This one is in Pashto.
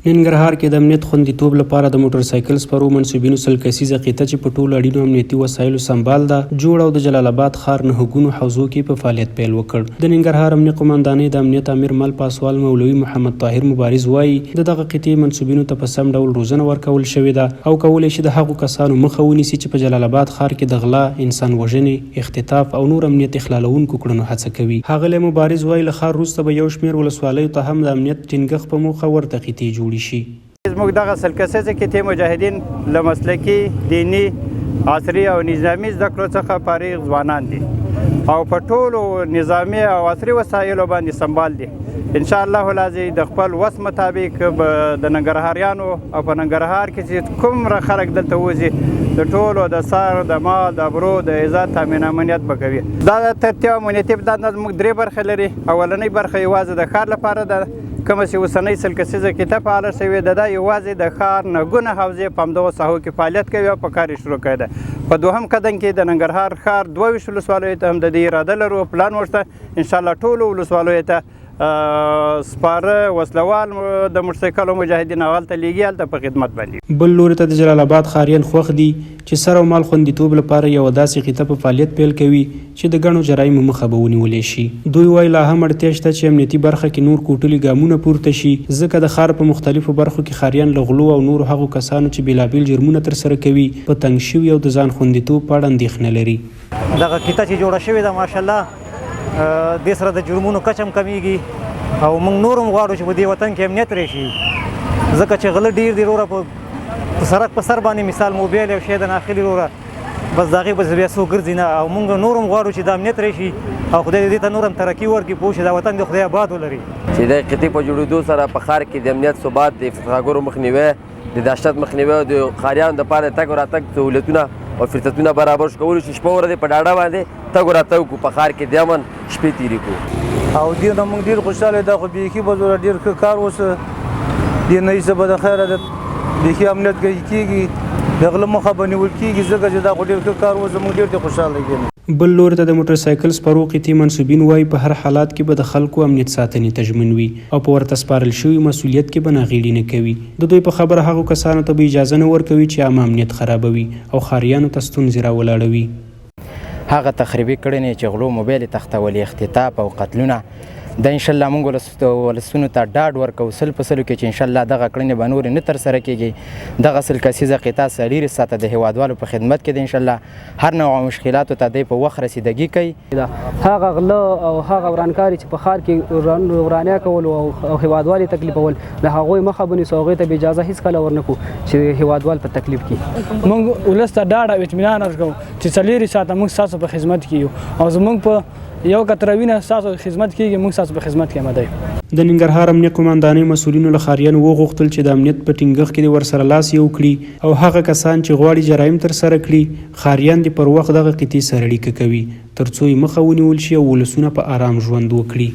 ننګرهار کې د امنیت خوندیتوب لپاره د موټر سایکل سپرو منسوبینو 100 کسیزه قطه چې په ټولو اړینو امنیتي وسایلو سمبال ده جوړ او د جلال آباد ښار نهګونو حوزو کې په فعالیت پیل وکړ. د ننګرهار امنیت قومندانۍ د امنیت امیر مل پاسوال مولوي محمد طاهر مبارز وایي د دغه قطې منسوبینو ته په سم ډول روزنه ورکول شوې ده او کولی شي د هغو کسانو مخه ونیسي چې په جلال آباد ښار کې د غلا، انسان وژنې، اختطاف او نور امنیت اخلالونکو کړنو هڅه کوي. ښاغلی مبارز وایي له ښار وروسته به یو شمېر ولسوالیو ته هم د امنیت ټینګښت په موخه ورته قطې جوړې شي. زموږ دغه 100 کسیزه قطې مجاهدین له مسلکي، دینی، عصري او نظامي زده کړو څخه فارغ ځوانان دي او په ټولو نظامي او عصري وسایلو باندې سمبال دي. ان شاء الله لازم د خپل وس مطابق د ننګرهاریانو او په ننګرهار کې چې کوم خلک دلته وځي د ټولو د سر، د مال، د ابرو، د عزت تامین امنیت به کوي. دا د ترتیب امنیتي دنده زموږ 3 برخې لري. اولنۍ برخه یوازې د ښار لپاره ده، کومه چې اوسنۍ 100 کسیزه قطه فعاله شوې ده دا یوازې د ښار نهګونه حوزې په همدغو ساحو کې فعالیت کوي او په کار یې شروع کړی ده. په دوهم قدم کې د ننګرهار ښار 22 ولسوالیو ته هم د دې اراده لرو، پلان ورشته انشاءالله ټولو ولسوالیو ته سپاره وسلوال د موټرسایکلو مجاهدین هلته لیږي، هلته په خدمت باندې. بل لوري ته د جلال آباد ښاریان خوښ دي چې سر او مال خوندیتوب لپاره یوه داسې قطه په فعالیت پیل کوي چې د ګڼو جرایمو مخه به ونیولی شي. دوی وایي لا هم اړتیا شته چې امنیتي برخه کې نور کوټلي ګامونه پورته شي، ځکه د ښار په مختلفو برخو کې ښاریان له غلو او نورو هغو کسانو چې بېلابېل جرمونه ترسره کوي په تنګ شوي او د ځان خوندیتوب په اړه اندېښنه لري. دغه قطه چې جوړه شوې ده ماشاءالله دې سره د جرمونو کچه هم کمیږي او موږ نور هم غواړو چې په دې وطن کې امنیت راشي، ځکه چې غله ډېر دي وروره په سړک په سر باندې مثال موبایل او شی د ناخلي وروره بس د هغې بس بیا څوک ګرځي نه او موږ نور هم غواړو چې د امنیت راشي او خدای دې ته نور هم ترقي ورکړي، پوه شي دا وطن د خدای آباد ولري. چې د قطې په جوړېدو سره په ښار کې د امنیت ثبات، د فتحګرو مخنیوی، د دهشت مخنیوی او د ښاریانو دپاره تګ او راتګ سهولتونه او فرصتونه برابر شو، کولی شي شپه ورځې په ډاډه باندې تګ او راتګ وکړو، په ښار کې د امن شپې تېرې کړو. او دې نه موږ ډېر خوشحاله دا خو بیخي به زوره ډېر ښه کار اوسه دې نه ایسه به د خیره د بیخي امنیت کېږي، د غله مخه به نیول کېږي، ځکه چې دا خو ډېر ښه کار اوسه موږ ډېر خوشحاله کېږو. بل لوري ته د موټر سایکل سپرو قطې منسوبین وایي په هر حالات کې به د خلکو امنیت ساتنې تضمین وي او په ورته سپارل شوي مسؤلیت کې به ناغېړي نه کوي. د دوی په خبره هغو کسانو ته به اجازه نه ورکوي چې عامه امنیت خرابوي او ښاریانو ته ستونزې راولاړوي. هغه تخریبي کړنې چې غلو موبایل تختول، اختطاف او قتلونه د انشاءالله موږ ولسونو ته ډاډ ورکوو 100% کې چې انشاءالله دغه کړنې به نورې نه ترسره کېږي. دغه 100 کسیزه قطه څلېرې ساعته د هېوادوالو په خدمت کې ده، انشاءالله هر نوع مشکلاتو ته دی په وخت رسیدګي کوي. هغه غله او هغه ورانکاري چې په ښار کې ورانیا کول او هېوادوال یې تکلیفول د هغوی مخه به نیسو، هغوی ته به اجازه هېڅکله ورنکړو چې هېوادوال په تکلیف کړي. موږ ولس ته ډاډ او اطمینان ورکوو چې 4 ساعته موږ ستاسو په خدمت کې یو او زموږ په یو قطره وینه ستاسو خدمت کېږي، موږ ستاسو په خدمت کې آماده یو. د ننګرهار امنیت قومندانۍ مسؤلینو له ښاریانو وغوښتل چې د امنیت په ټینګښت کې ورسره لاس یو کړي او هغه کسان چې غواړي جرایم ترسره کړي ښاریان دې پر وخت دغه قطې سره اړیکه کوي تر څو یې مخه ونیول شي او ولسونه په آرام ژوند وکړي.